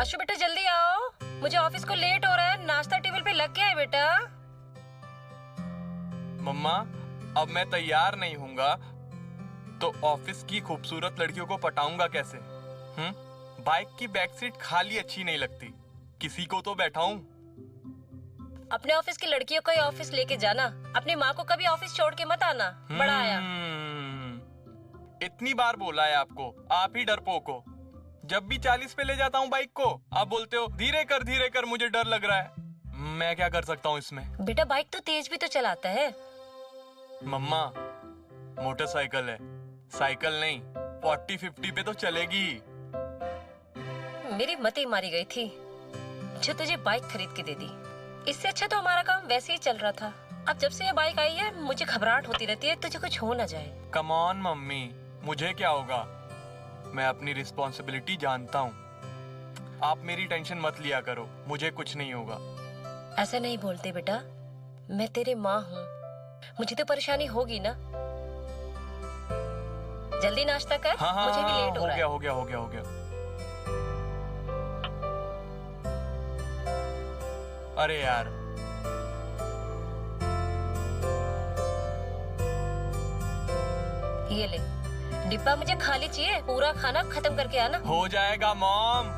आशु बेटा जल्दी आओ, मुझे ऑफिस को लेट हो रहा है। नाश्ता टेबल पे लग गया है बेटा। मम्मा, अब मैं तैयार नहीं हूँगा तो ऑफिस की खूबसूरत लड़कियों को पटाऊंगा कैसे? बाइक की बैक सीट खाली अच्छी नहीं लगती, किसी को तो बैठाऊं। अपने ऑफिस की लड़कियों को ही ऑफिस लेके जाना, अपनी माँ को कभी ऑफिस छोड़ के मत आना। बड़ा आया। इतनी बार बोला है आपको, आप ही डरपोक हो। जब भी 40 पे ले जाता हूँ बाइक को, आप बोलते हो धीरे कर, मुझे डर लग रहा है। मैं क्या कर सकता हूँ इसमें? बेटा बाइक तो तेज भी तो चलाता है। मम्मा, मोटरसाइकिल है, साइकिल नहीं। 40-50 पे तो चलेगी। मेरी मती मारी गई थी जो तुझे बाइक खरीद के दे दी। इससे अच्छा तो हमारा काम वैसे ही चल रहा था। अब जब से ये बाइक आई है मुझे घबराहट होती रहती है, तुझे कुछ हो ना जाए। कम ऑन मम्मी, मुझे क्या होगा? मैं अपनी रिस्पॉन्सिबिलिटी जानता हूँ। आप मेरी टेंशन मत लिया करो, मुझे कुछ नहीं होगा। ऐसा नहीं बोलते बेटा, मैं तेरी माँ हूँ, मुझे तो परेशानी होगी ना। जल्दी नाश्ता कर। हाँ, मुझे भी लेट हो रहा है। हो गया। अरे यार, ये ले डिब्बा, मुझे खाली चाहिए, पूरा खाना खत्म करके आना। हो जाएगा मॉम।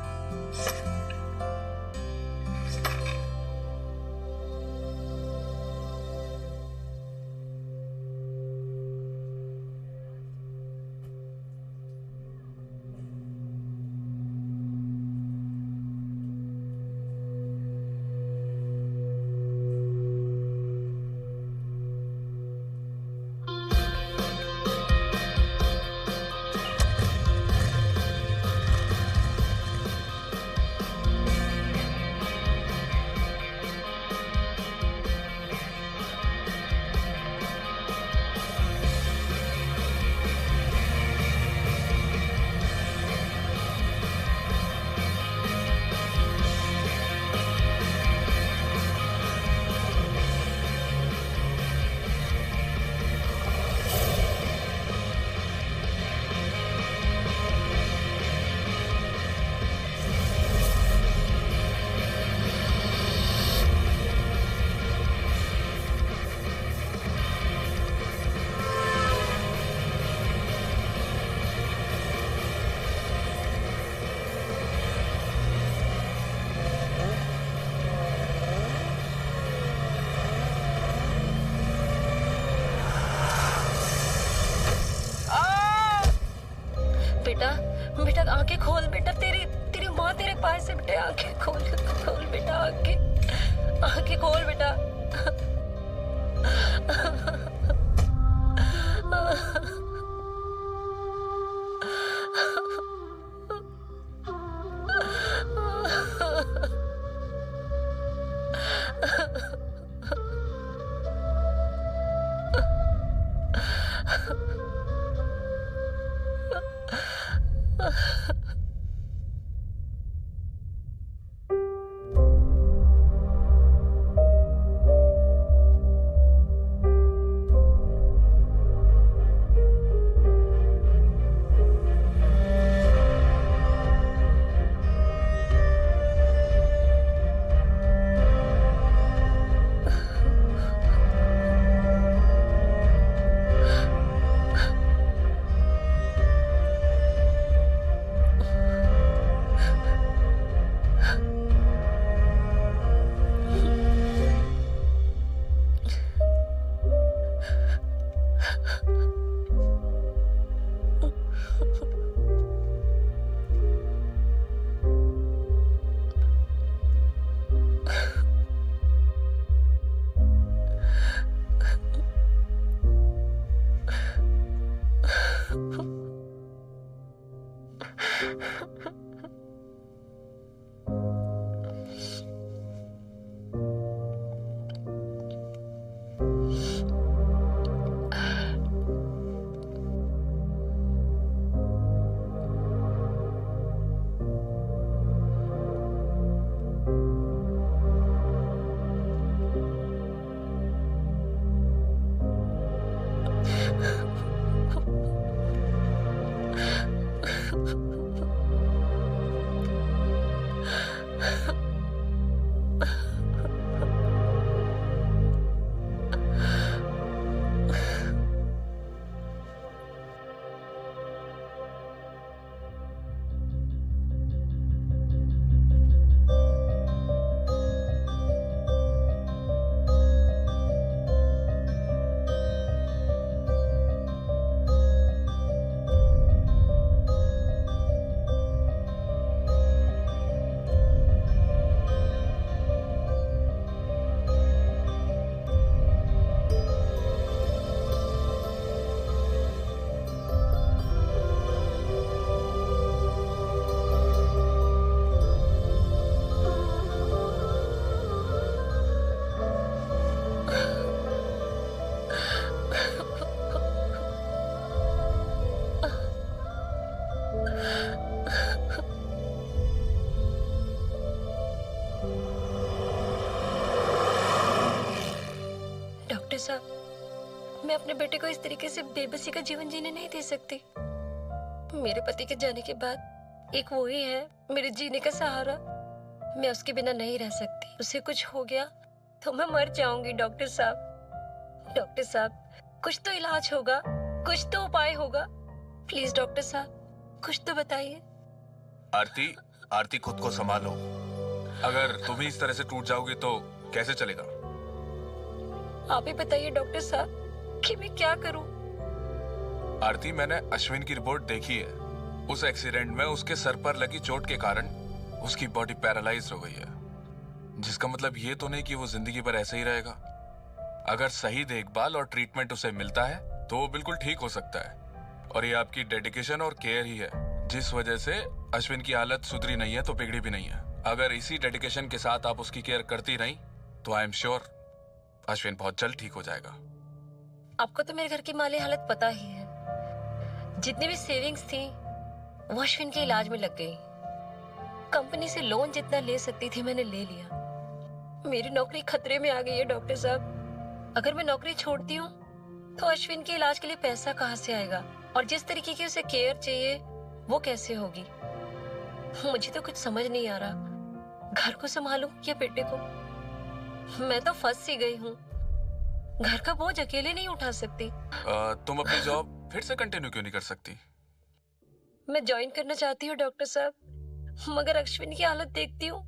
बेटा आंखें खोल बेटा, तेरी माँ तेरे पास है बेटा। आंखें खोल बेटा, आंखें खोल बेटा। डॉक्टर साहब, मैं अपने बेटे को इस तरीके से बेबसी का जीवन जीने नहीं दे सकती। मेरे पति के जाने के बाद एक वो ही है मेरे जीने का सहारा। मैं उसके बिना नहीं रह सकती। उसे कुछ हो गया तो मैं मर जाऊंगी। डॉक्टर साहब, डॉक्टर साहब, कुछ तो इलाज होगा, कुछ तो उपाय होगा। प्लीज डॉक्टर साहब, कुछ तो बताइए। आरती, आरती खुद को संभालो। अगर तुम ही इस तरह से टूट जाओगी तो कैसे चलेगा? आप ही बताइए डॉक्टर साहब कि मैं क्या करूं। आरती, मैंने अश्विन की रिपोर्ट देखी है। उस एक्सीडेंट में उसके सर पर लगी चोट के कारण उसकी बॉडी पैरालाइज्ड हो गई है, जिसका मतलब ये तो नहीं कि वो जिंदगी भर ऐसे ही रहेगा। अगर सही देखभाल और ट्रीटमेंट उसे मिलता है तो वो बिल्कुल ठीक हो सकता है। और ये आपकी डेडिकेशन और केयर ही है जिस वजह से अश्विन की हालत सुधरी नहीं है तो बिगड़ी भी नहीं है। अगर इसी डेडिकेशन के साथ आप उसकी केयर करती रही तो आई एम श्योर अश्विन बहुत जल्द ठीक हो जाएगा। आपको तो मेरे घर की माली हालत पता ही है। जितनी भी सेविंग्स थी वो अश्विन के इलाज में लग गई। कंपनी से लोन जितना ले सकती थी मैंने ले लिया। मेरी नौकरी खतरे में आ गई है डॉक्टर साहब। अगर मैं नौकरी छोड़ती हूँ तो अश्विन के इलाज के लिए पैसा कहाँ से आएगा, और जिस तरीके की उसे केयर चाहिए वो कैसे होगी। मुझे तो कुछ समझ नहीं आ रहा, घर को संभालूं या बेटे को। मैं तो फंस सी गई हूँ। घर का बोझ अकेले नहीं उठा सकती। तुम अपनी जॉब फिर से कंटिन्यू क्यों नहीं कर सकती? मैं ज्वाइन करना चाहती हूँ डॉक्टर साहब, मगर अश्विन की हालत देखती हूँ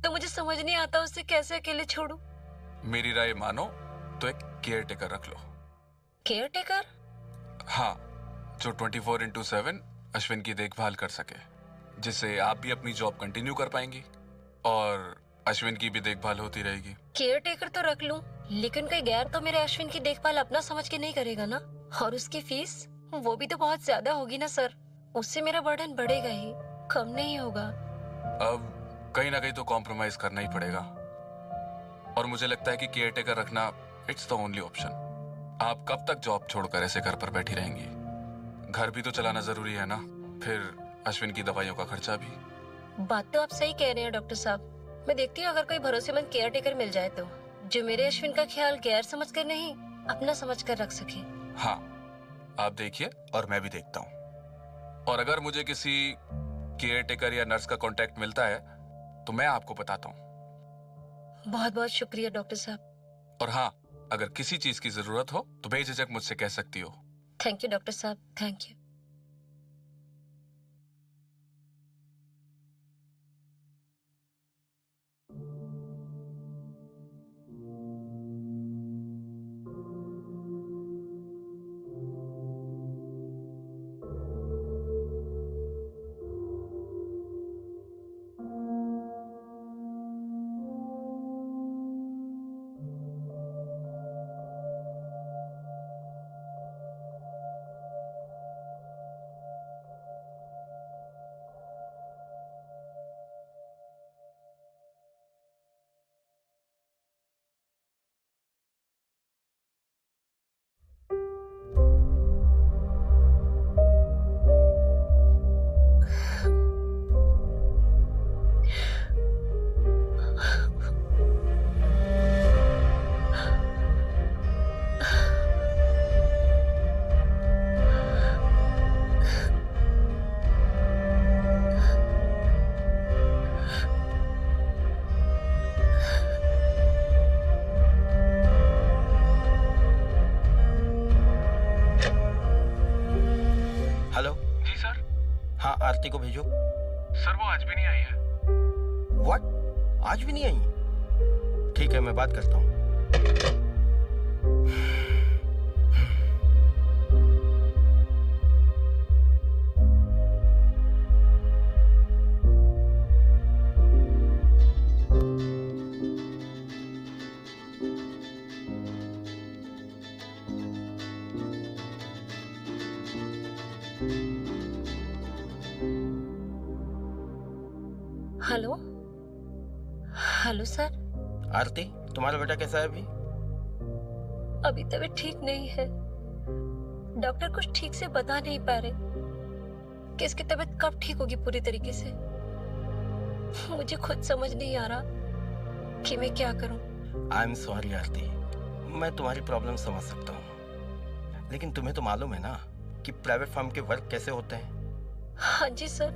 तो मुझे समझ नहीं आता उसे कैसे अकेले छोड़ूं। मेरी राय मानो तो एक केयर टेकर रख लो। Care taker? हाँ, जो 24/7 अश्विन की देखभाल कर सके, जिससे आप भी अपनी जॉब कंटिन्यू कर पाएंगी और अश्विन की भी देखभाल होती रहेगी। केयर टेकर तो रख लूं, लेकिन कोई गैर तो मेरे अश्विन की देखभाल अपना समझ के नहीं करेगा ना। और उसकी फीस वो भी तो बहुत ज्यादा होगी ना सर। उससे मेरा बर्डन बढ़ेगा ही, कम नहीं होगा। अब कहीं ना कहीं तो कॉम्प्रोमाइज करना ही पड़ेगा और मुझे लगता है कि केयर टेकर रखना इट्स द ओनली ऑप्शन। आप कब तक जॉब छोड़कर ऐसे घर पर बैठी रहेंगी? घर भी तो चलाना जरूरी है ना, फिर अश्विन की दवाइयों का खर्चा भी। बात तो आप सही कह रहे हैं डॉक्टर साहब। मैं देखती हूँ अगर कोई भरोसेमंद केयर टेकर मिल जाए तो, जो मेरे अश्विन का ख्याल गैर समझ कर नहीं अपना समझ कर रख सके। हाँ, आप देखिए और मैं भी देखता हूँ। और अगर मुझे किसी केयर टेकर या नर्स का कांटेक्ट मिलता है तो मैं आपको बताता हूँ। बहुत बहुत शुक्रिया डॉक्टर साहब। और हाँ, अगर किसी चीज की जरूरत हो तो बेझिझक मुझसे कह सकती हो। थैंक यू डॉक्टर साहब, थैंक यू। हेलो। जी सर। हाँ, आरती को भेजो। सर वो आज भी नहीं आई है। व्हाट? आज भी नहीं आई? ठीक है, मैं बात करता हूँ। Hello, hello sir. आरती, तुम्हारा बेटा कैसा है अभी? अभी तबीयत ठीक नहीं है। डॉक्टर कुछ ठीक से बता नहीं पा रहे। कि इसकी तबीयत कब ठीक होगी पूरी तरीके से। मुझे खुद समझ नहीं आ रहा कि मैं क्या करूं। आई एम सॉरी आरती, मैं तुम्हारी प्रॉब्लम समझ सकता हूँ, लेकिन तुम्हें तो मालूम है ना कि प्राइवेट फर्म के वर्क कैसे होते हैं। हाँ जी सर,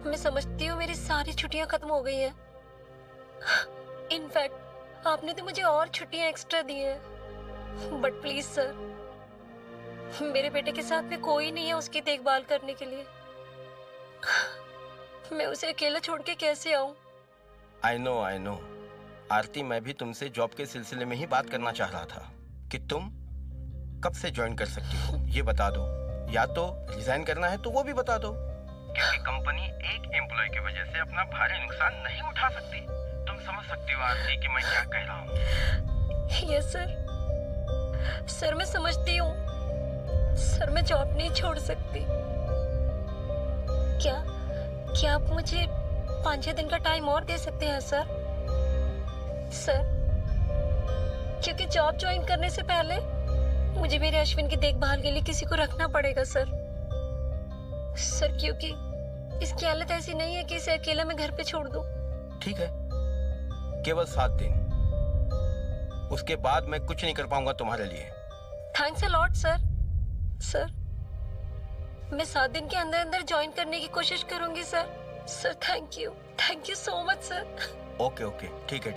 मैं समझती हूँ मेरी सारी छुट्टियां खत्म हो गई हैं। इनफैक्ट आपने तो मुझे और छुट्टियां एक्स्ट्रा दी हैं। बट प्लीज सर, मेरे बेटे के साथ में कोई नहीं है उसकी देखभाल करने के लिए। मैं उसे अकेला छोड़ के कैसे आऊं? आई नो आरती, मैं भी तुमसे जॉब के सिलसिले में ही बात करना चाह रहा था कि तुम कब से ज्वाइन कर सकती हो ये बता दो, या तो रिजाइन करना है तो वो भी बता दो, क्योंकि कंपनी एक एम्प्लॉय की वजह से अपना भारी नुकसान नहीं उठा सकती। तुम समझ सकती हो आरती कि मैं क्या कह रहा हूँ। यस सर, मैं समझती हूँ सर, मैं जॉब नहीं छोड़ सकती। क्या आप मुझे 5-6 दिन का टाइम और दे सकते हैं सर? क्योंकि जॉब ज्वाइन करने से पहले मुझे मेरे अश्विन की देखभाल के लिए किसी को रखना पड़ेगा सर, क्योंकि इसकी हालत ऐसी नहीं है कि इसे अकेला मैं घर पे छोड़ दूं। ठीक है, केवल 7 दिन, उसके बाद मैं कुछ नहीं कर पाऊंगा तुम्हारे लिए। थैंक्स अ लॉट सर, मैं 7 दिन के अंदर अंदर ज्वाइन करने की कोशिश करूंगी sir. Thank you so much sir. Okay, ठीक है,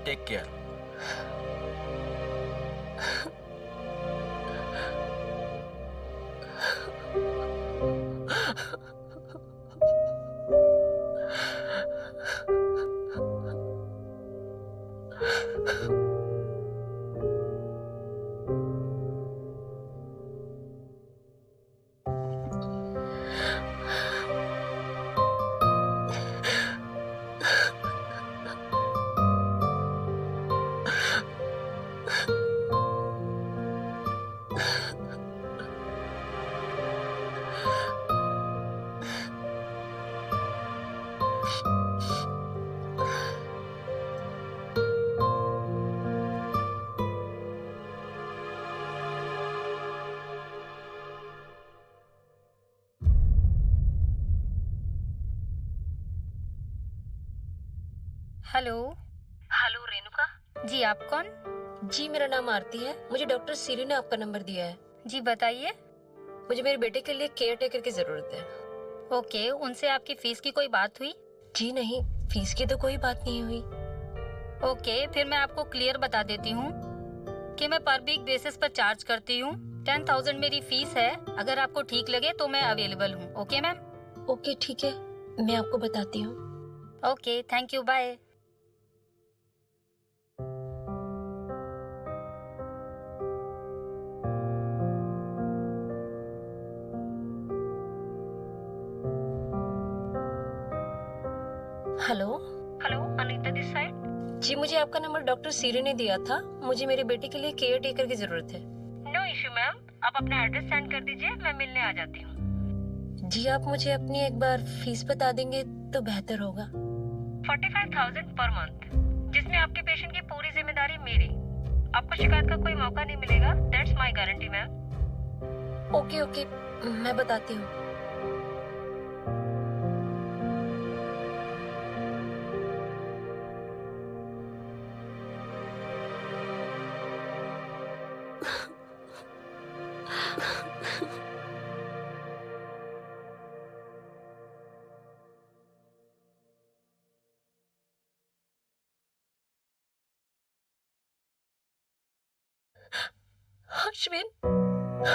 take care. Hello Renuka ji, आप कौन? जी, मेरा नाम आरती है। मुझे डॉक्टर सीरी ने आपका नंबर दिया है। जी बताइए। मुझे मेरे बेटे के लिए केयर टेकर की जरूरत है। ओके, उनसे आपकी फीस की कोई बात हुई? जी नहीं, फीस की तो कोई बात नहीं हुई। ओके, फिर मैं आपको क्लियर बता देती हूँ कि मैं पर वीक बेसिस पर चार्ज करती हूँ। 10,000 मेरी फीस है। अगर आपको ठीक लगे तो मैं अवेलेबल हूँ। Okay ma'am? ओके ठीक है, मैं आपको बताती हूँ। Okay, thank you, bye. Hello, Anita this side. जी मुझे आपका नंबर डॉक्टर सीरी ने दिया था। मुझे मेरे बेटे के लिए केयर टेकर की जरूरत है। नो इश्यू मैम, आप अपना एड्रेस सेंड कर दीजिए, मैं मिलने आ जाती हूँ। जी आप मुझे अपनी एक बार फीस बता देंगे तो बेहतर होगा। 45,000 पर मंथ, जिसमें आपके पेशेंट की पूरी जिम्मेदारी मेरी। आपको शिकायत का कोई मौका नहीं मिलेगा। That's my guarantee ma'am. Okay, मैं बताती हूँ।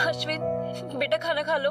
अश्विन, बेटा खाना खा लो।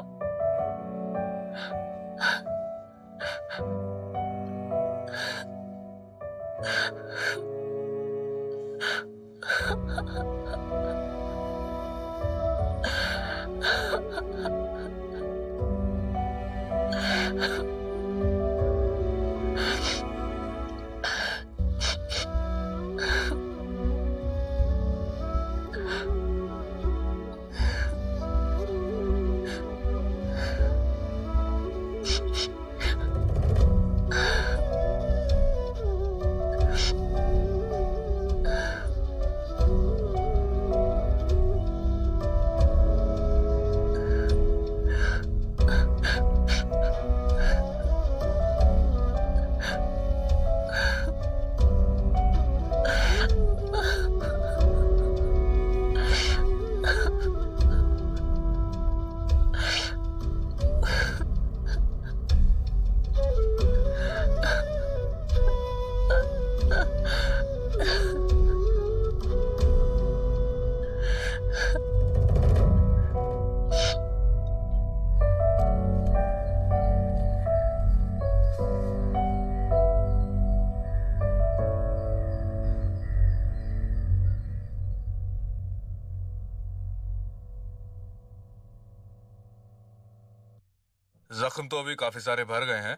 जख्म तो अभी काफी सारे भर गए हैं।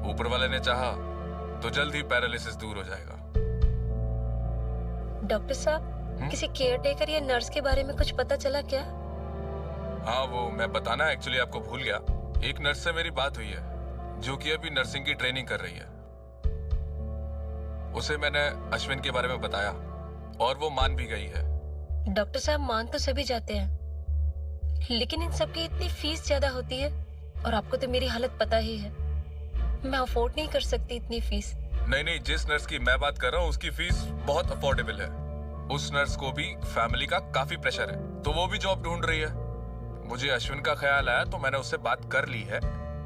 ऊपर वाले ने चाहा तो जल्द ही पैरालिसिस दूर हो जाएगा। डॉक्टर साहब, किसी केयर टेकर या नर्स के बारे में कुछ पता चला क्या? हाँ, वो मैं बताना एक्चुअली आपको भूल गया। एक नर्स से मेरी बात हुई है जो कि अभी नर्सिंग की ट्रेनिंग कर रही है। उसे मैंने अश्विन के बारे में बताया और वो मान भी गई है। डॉक्टर साहब, मान तो सभी जाते हैं, लेकिन इन सब की इतनी फीस ज्यादा होती है और आपको तो मेरी हालत पता ही है। मैं अफोर्ड नहीं कर सकती इतनी फीस। नहीं, जिस नर्स की मैं बात कर रहा हूँ उसकी फीस बहुत अफोर्डेबल है। उस नर्स को भी फैमिली का काफी प्रेशर है, तो वो भी जॉब ढूंढ रही है। मुझे अश्विन का ख्याल आया तो मैंने उससे बात कर ली है।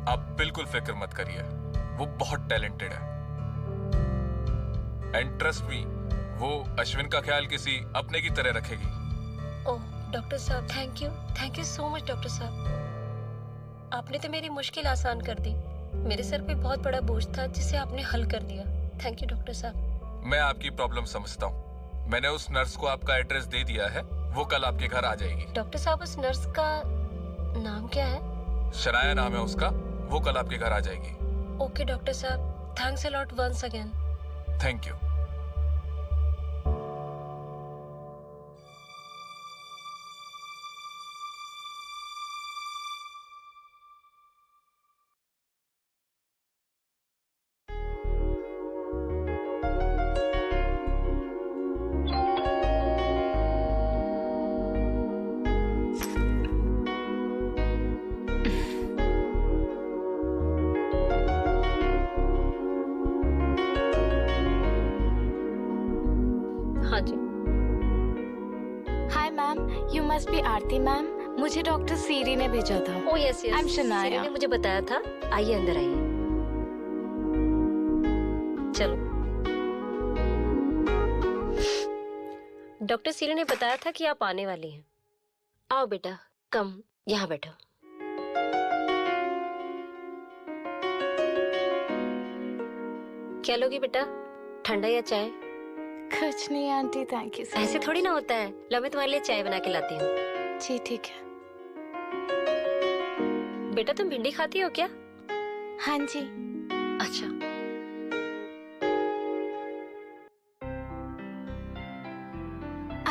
आप बिल्कुल फिक्र मत करिए, वो बहुत टैलेंटेड है। एंड ट्रस्ट मी, वो अश्विन का ख्याल किसी अपने की तरह रखेगी। ओह डॉक्टर साहब, thank you so much doctor साहब। आपने तो मेरी मुश्किल आसान कर दी। मेरे सर पे बहुत बड़ा बोझ था जिसे आपने हल कर दिया। थैंक यू डॉक्टर साहब। मैं आपकी प्रॉब्लम समझता हूँ। मैंने उस नर्स को आपका एड्रेस दे दिया है, वो कल आपके घर आ जाएगी। डॉक्टर साहब, उस नर्स का नाम क्या है? शनाया नाम है उसका, वो कल आपके घर आ जाएगी। ओके डॉक्टर साहब, thanks a lot once again. Thank you. हाँ जी। Hi ma'am, you must be Aarti ma'am. मुझे डॉक्टर सीरी ने भेजा था। Oh yes yes, I'm Shanaya. Siri ने मुझे बताया था। आइए अंदर आइए। चलो। डॉक्टर सीरी ने बताया था कि आप आने वाली हैं। आओ बेटा, कम यहाँ बैठो। क्या लोगी बेटा, ठंडा या चाय? कुछ नहीं आंटी, थैंक यू सो ऐसे मच। थोड़ी ना होता है। लो मैं तुम्हारे लिए चाय बना के लाती हूँ। जी ठीक है। बेटा तुम भिंडी खाती हो क्या? हाँ जी। अच्छा।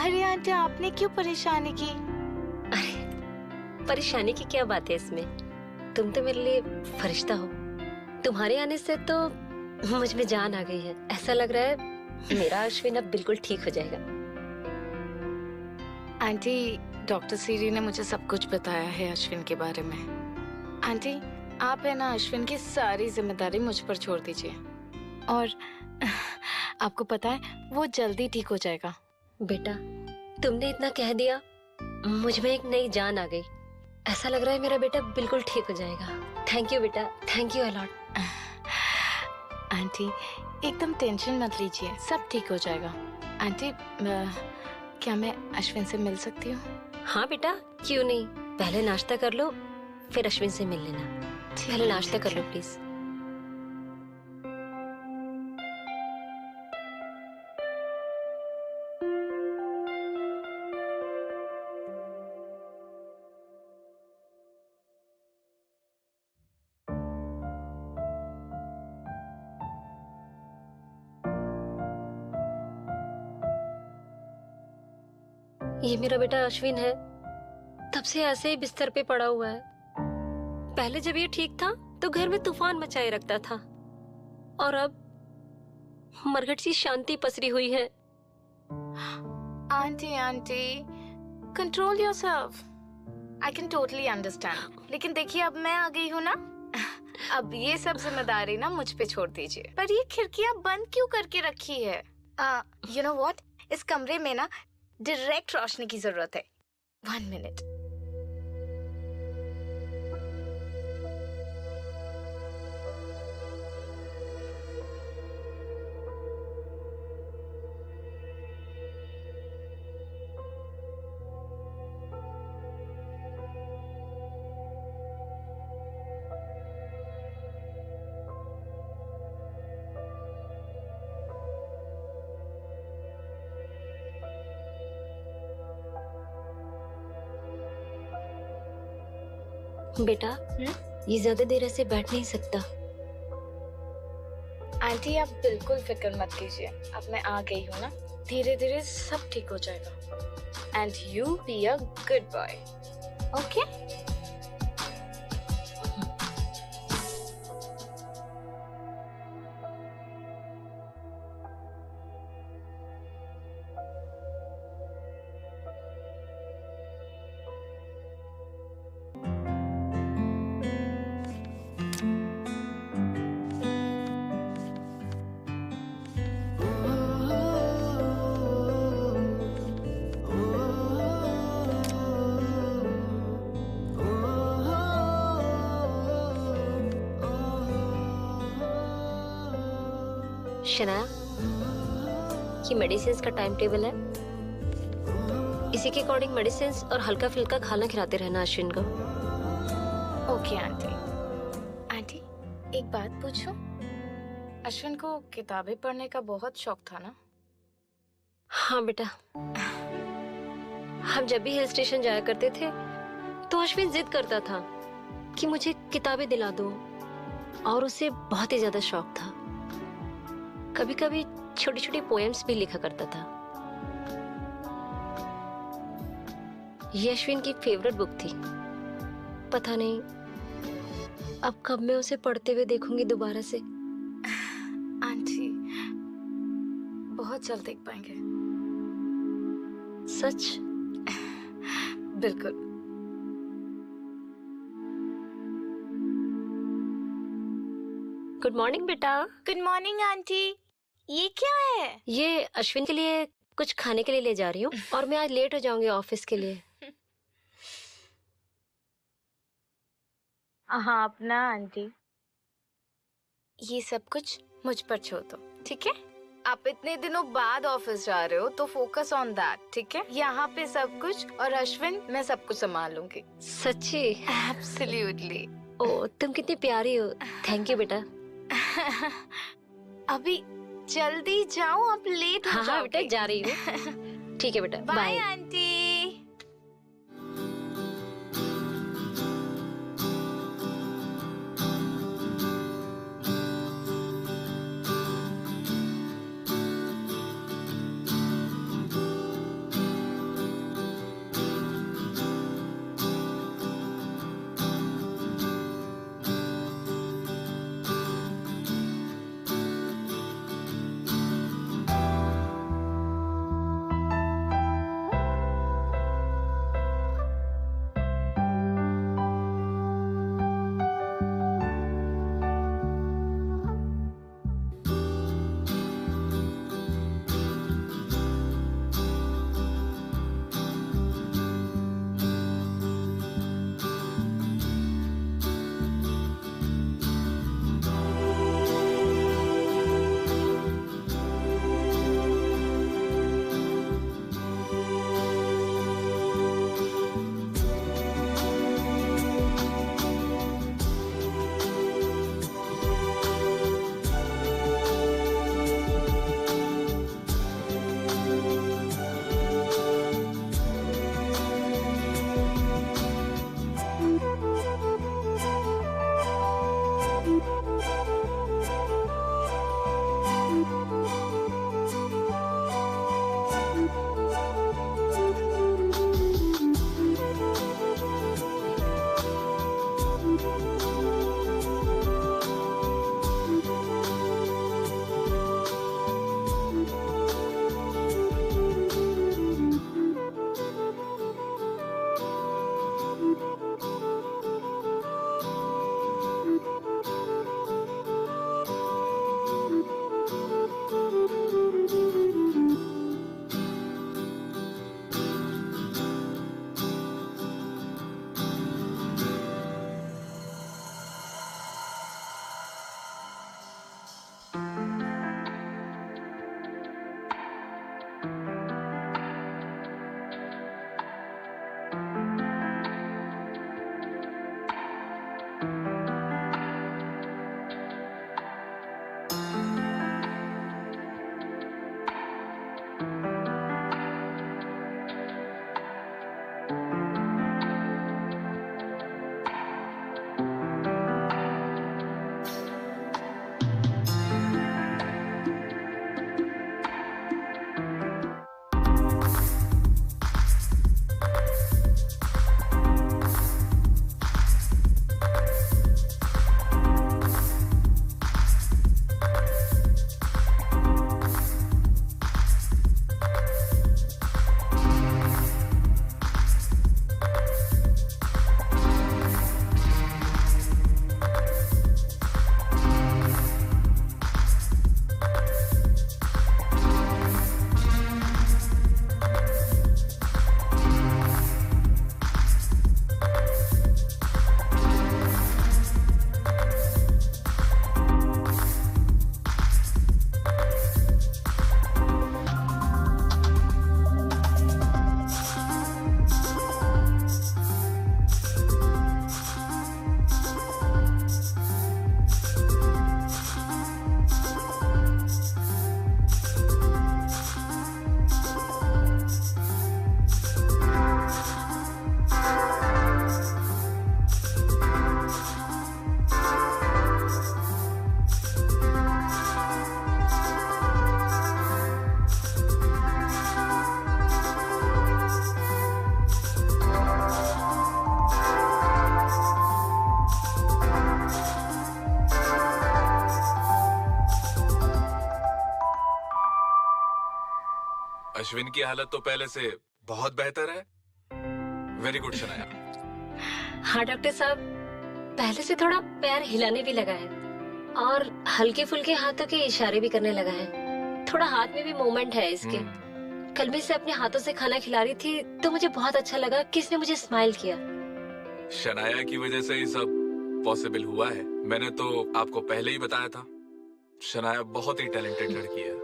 अरे आंटी, आपने क्यों परेशानी की? अरे परेशानी की क्या बात है इसमें? तुम तो मेरे लिए फरिश्ता हो। तुम्हारे आने से तो मुझ में जान आ गई है। ऐसा लग रहा है मेरा अश्विन अब बिल्कुल ठीक हो जाएगा। आंटी, डॉक्टर सीरी ने मुझे सब कुछ बताया है अश्विन के बारे में। आंटी, आप है ना, अश्विन की सारी जिम्मेदारी मुझ पर छोड़ दीजिए। और आपको पता है वो जल्दी ठीक हो जाएगा। बेटा तुमने इतना कह दिया, मुझ में एक नई जान आ गई। ऐसा लग रहा है मेरा बेटा बिल्कुल ठीक हो जाएगा। थैंक यू बेटा, थैंक यू अलॉट। आंटी एकदम टेंशन मत लीजिए, सब ठीक हो जाएगा। आंटी क्या मैं अश्विन से मिल सकती हूँ? हाँ बेटा, क्यों नहीं। पहले नाश्ता कर लो, फिर अश्विन से मिल लेना। पहले नाश्ता कर लो प्लीज। ये मेरा बेटा अश्विन है। तब से ऐसे ही बिस्तर पे पड़ा हुआ है। पहले जब ये ठीक था तो घर में तूफान मचाए रखता था, और अब मरघट सी शांति पसरी हुई है। Aunty control yourself. I can totally understand. लेकिन देखिए, अब मैं आ गई हूँ ना, अब ये सब जिम्मेदारी ना मुझ पे छोड़ दीजिए। पर ये खिड़कियाँ बंद क्यों करके रखी है? यू नो व्हाट, इस कमरे में ना डायरेक्ट रोशनी की जरूरत है। 1 मिनट। बेटा ये ज्यादा देर ऐसे बैठ नहीं सकता। आंटी आप बिल्कुल फिक्र मत कीजिए, अब मैं आ गई हूँ ना, धीरे धीरे सब ठीक हो जाएगा। And you be a good boy, okay? Shanaya, ये मेडिसिन का टाइम टेबल है, इसी के अकॉर्डिंग मेडिसिन और हल्का फुल्का खाना खिलाते रहना अश्विन को। Okay aunty. आंटी एक बात पूछूं? अश्विन को किताबें पढ़ने का बहुत शौक था ना? हाँ बेटा, हम जब भी हिल स्टेशन जाया करते थे तो अश्विन जिद करता था कि मुझे किताबें दिला दो, और उसे बहुत ही ज्यादा शौक था। कभी कभी छोटी छोटी पोएम्स भी लिखा करता था। ये अश्विन की फेवरेट बुक थी। पता नहीं अब कब मैं उसे पढ़ते हुए देखूंगी दोबारा से। आंटी बहुत जल्द देख पाएंगे। सच? बिल्कुल। गुड मॉर्निंग बेटा। Good morning aunty. ये क्या है? ये अश्विन के लिए कुछ खाने के लिए ले जा रही हूँ, और मैं आज लेट हो जाऊंगी ऑफिस के लिए। हाँ अपना आंटी, ये सब कुछ मुझ पर छोड़ दो, ठीक है? आप इतने दिनों बाद ऑफिस जा रहे हो तो फोकस ऑन दैट, ठीक है? यहाँ पे सब कुछ, और अश्विन मैं सब कुछ संभाल लूंगी। सच्ची? एब्सोल्युटली। ओ तुम कितनी प्यारी हो। थैंक यू बेटा। अभी जल्दी जाओ, आप लेट हो हाँ हाँ बेटा, जाओगे। जा रही हूँ। ठीक है बेटा, बाय बाय। आंटी। अश्विन की हालत तो पहले से बहुत बेहतर है। Very good Shanaya. हाँ डॉक्टर साहब, पहले से थोड़ा पैर हिलाने भी लगा है और हल्के फुल्के हाथों के इशारे भी करने लगा है। थोड़ा हाथ में भी मूवमेंट है इसके। कल मैं इसे अपने हाथों से खाना खिला रही थी तो मुझे बहुत अच्छा लगा कि इसने मुझे स्माइल किया। शनाया की वजह से ये सब पॉसिबल हुआ है। मैंने तो आपको पहले ही बताया था, शनाया बहुत ही टैलेंटेड लड़की है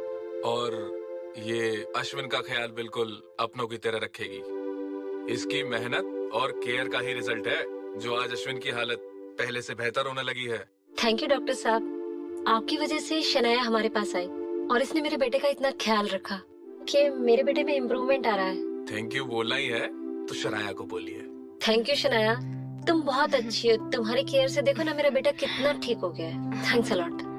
और ये अश्विन का ख्याल बिल्कुल अपनों की तरह रखेगी। इसकी मेहनत और केयर का ही रिजल्ट है जो आज अश्विन की हालत पहले से बेहतर होने लगी है। थैंक यू डॉक्टर साहब, आपकी वजह से शनाया हमारे पास आई और इसने मेरे बेटे का इतना ख्याल रखा कि मेरे बेटे में इम्प्रूवमेंट आ रहा है। थैंक यू बोलना ही है तो शनाया को बोलिए। थैंक यू शनाया, तुम बहुत अच्छी हो। तुम्हारी केयर से देखो ना मेरा बेटा कितना ठीक हो गया है। Thanks a lot.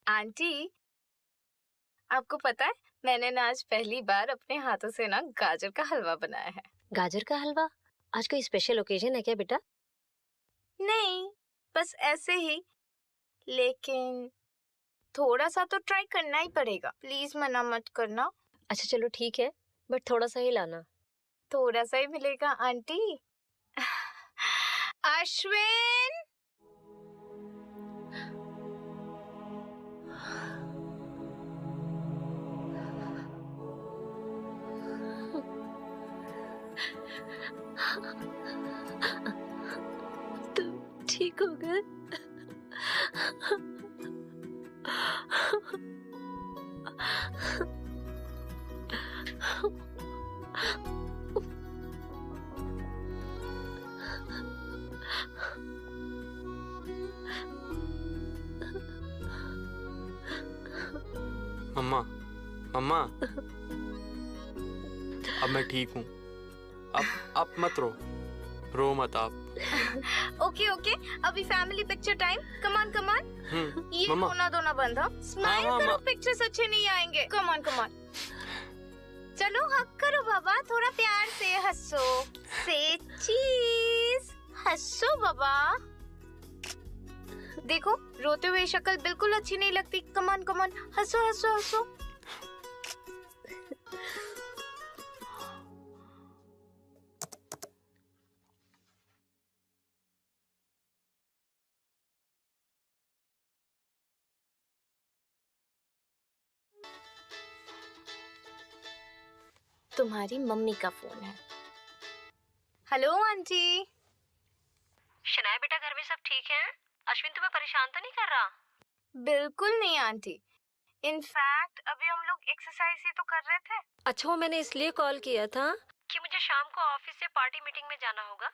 आंटी, आपको पता है मैंने ना आज पहली बार अपने हाथों से ना गाजर का हलवा बनाया है। गाजर का हलवा? आज कोई स्पेशल ओकेजन है क्या बेटा? नहीं, बस ऐसे ही। लेकिन थोड़ा सा तो ट्राई करना ही पड़ेगा। प्लीज मना मत करना। अच्छा चलो ठीक है, बट थोड़ा सा ही लाना। थोड़ा सा ही मिलेगा आंटी। अश्विन, तुम ठीक हो गए? मम्मा, मम्मा, अब मैं ठीक हूँ। अब मत रो मत आप। ओके ओके, अभी family picture time. Come on ये मम्मा। रोना धोना बंद। स्माइल हाँ, करो, हाँ, पिक्चर्स अच्छे नहीं आएंगे। कम ऑन चलो हक करो बाबा, थोड़ा प्यार से हंसो। से चीज हंसो बाबा। देखो रोते हुए शक्ल बिल्कुल अच्छी नहीं लगती। कम ऑन हंसो हंसो हंसो। तुम्हारी मम्मी का फोन है। Hello aunty. शनाया बेटा, घर में सब ठीक है? अश्विन तुम्हें परेशान तो नहीं कर रहा? बिल्कुल नहीं आंटी। इनफैक्ट अभी हम लोग एक्सरसाइज ही तो कर रहे थे। अच्छा, वो मैंने इसलिए कॉल किया था कि मुझे शाम को ऑफिस से पार्टी मीटिंग में जाना होगा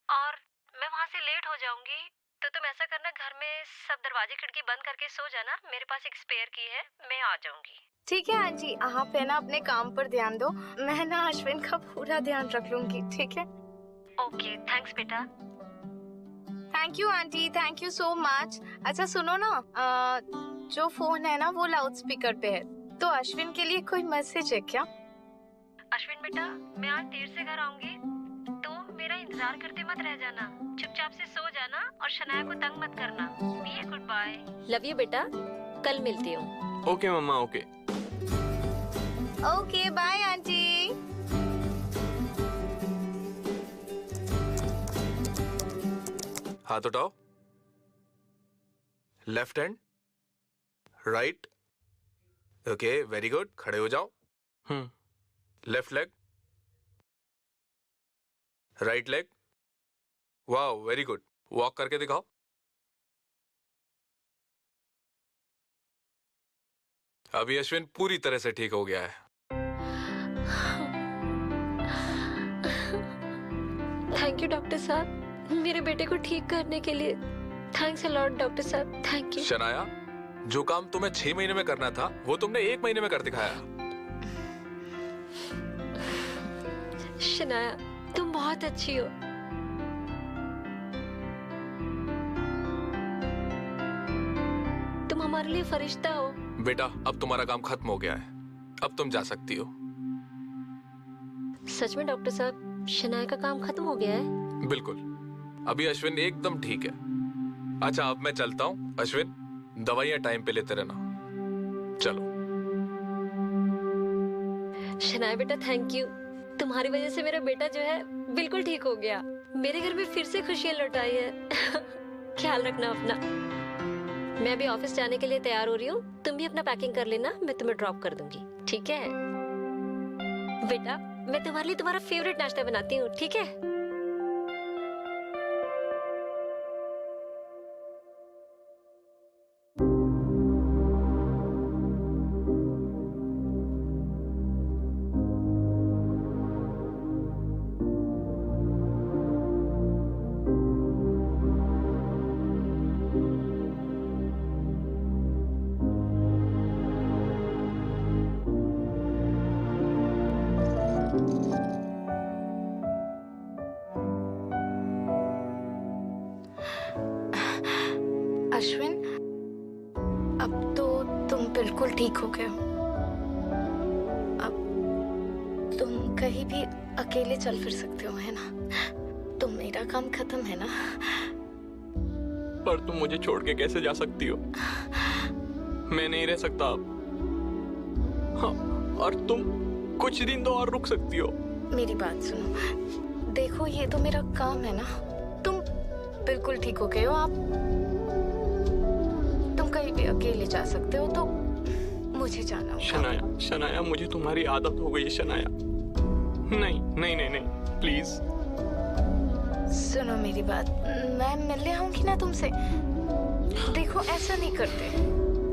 और मैं वहाँ से लेट हो जाऊंगी। तो तुम ऐसा करना, घर में सब दरवाजे खिड़की बंद करके सो जाना। मेरे पास एक स्पेयर की है, मैं आ जाऊंगी। ठीक है आंटी, आप है ना अपने काम पर ध्यान दो। मैं ना अश्विन का पूरा ध्यान रख लूंगी। ठीक है? ओके, थैंक्स बेटा। Thank you aunty, thank you so much. अच्छा सुनो ना, जो फोन है ना वो लाउड स्पीकर पे है, तो अश्विन के लिए कोई मैसेज है क्या? अश्विन बेटा, मैं आज देर से घर आऊंगी तो मेरा इंतजार करते मत रह जाना। चुपचाप से सो जाना और शनाया को तंग मत करना। Good bye. लव यू बेटा, कल मिलती हूँ। ओके मम्मा, ओके। Okay bye aunty. हाथ उठाओ। Left hand, right, okay, very good, खड़े हो जाओ। Left leg, right leg, wow very good, walk करके दिखाओ। अभी अश्विन पूरी तरह से ठीक हो गया है। थैंक यू डॉक्टर साहब, मेरे बेटे को ठीक करने के लिए। थैंक्स अ लॉट डॉक्टर साहब, थैंक यू। शनाया, जो काम तुम्हें 6 महीने में करना था वो तुमने 1 महीने में कर दिखाया। शनाया, तुम बहुत अच्छी हो। तुम हमारे लिए फरिश्ता हो। बेटा, अब तुम्हारा काम खत्म हो गया है, अब तुम जा सकती हो। सच में डॉक्टर साहब, शनाया का काम खत्म हो गया है? बिल्कुल, अभी अश्विन एकदम ठीक है। अच्छा, अब मैं चलता हूँ। अश्विन, दवाइयाँ टाइम पे लेते रहना। चलो। शनाया बेटा, थैंक यू। तुम्हारी वजह से मेरा बेटा जो है बिल्कुल ठीक हो गया। मेरे घर में फिर से खुशियां लौट आई है। ख्याल रखना अपना। मैं अभी ऑफिस जाने के लिए तैयार हो रही हूँ, तुम भी अपना पैकिंग कर लेना, मैं तुम्हें ड्रॉप कर दूंगी, ठीक है? बेटा, मैं तुम्हारे लिए तुम्हारा फेवरेट नाश्ता बनाती हूँ, ठीक है? अश्विन, अब तो तुम बिल्कुल ठीक हो गए हो। अब तुम कहीं भी अकेले चल फिर सकते हो, है ना? तो मेरा काम खत्म है ना? पर तुम मुझे छोड़ के कैसे जा सकती हो? मैं नहीं रह सकता अब। हाँ, और तुम कुछ दिन तो और रुक सकती हो। मेरी बात सुनो, देखो ये तो मेरा काम है ना। तुम बिल्कुल ठीक हो गए हो, आप तुम कहीं भी अकेले जा सकते हो, तो मुझे जाना होगा। शनाया, शनाया, मुझे तुम्हारी आदत हो गई है शनाया। नहीं नहीं नहीं नहीं, प्लीज। सुनो मेरी बात, मैं मिलने आऊंगी ना तुमसे। देखो ऐसा नहीं करते,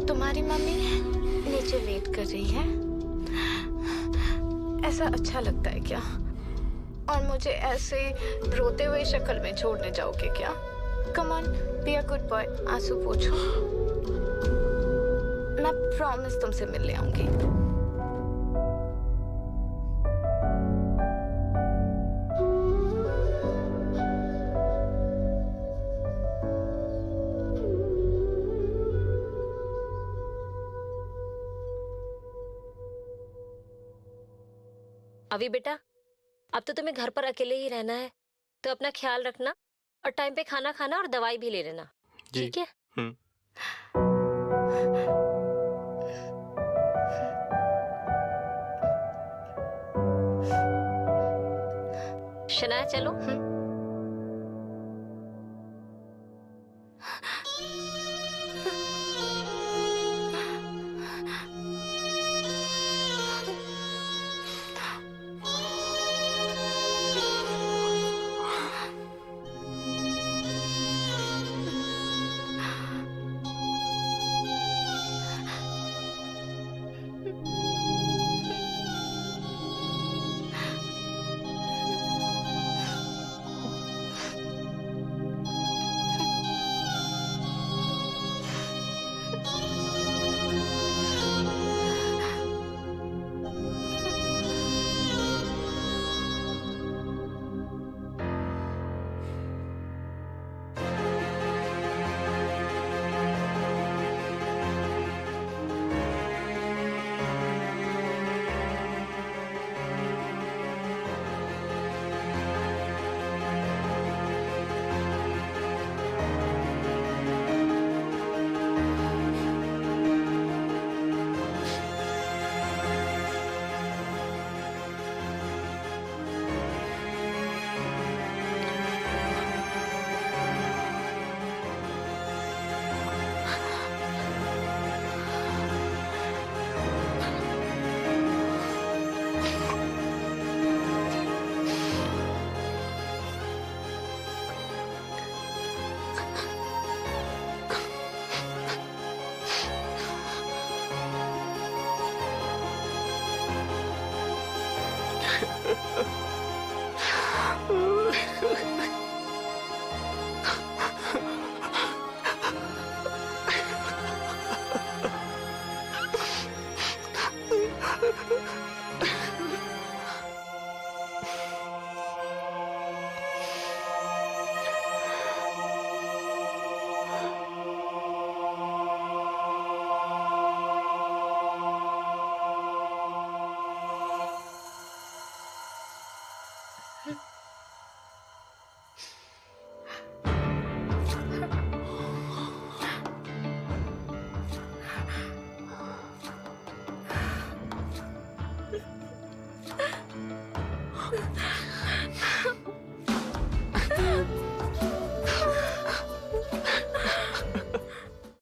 तुम्हारी मम्मी नीचे वेट कर रही है। ऐसा अच्छा लगता है क्या? और मुझे ऐसे रोते हुए शक्ल में छोड़ने जाओगे क्या? Come on, be a good boy, आंसू पोछो। मैं प्रॉमिस तुमसे मिलने आऊंगी। अभी बेटा, अब तो तुम्हें घर पर अकेले ही रहना है, तो अपना ख्याल रखना और टाइम पे खाना खाना और दवाई भी ले लेना, जी। ठीक है? शनाया, चलो।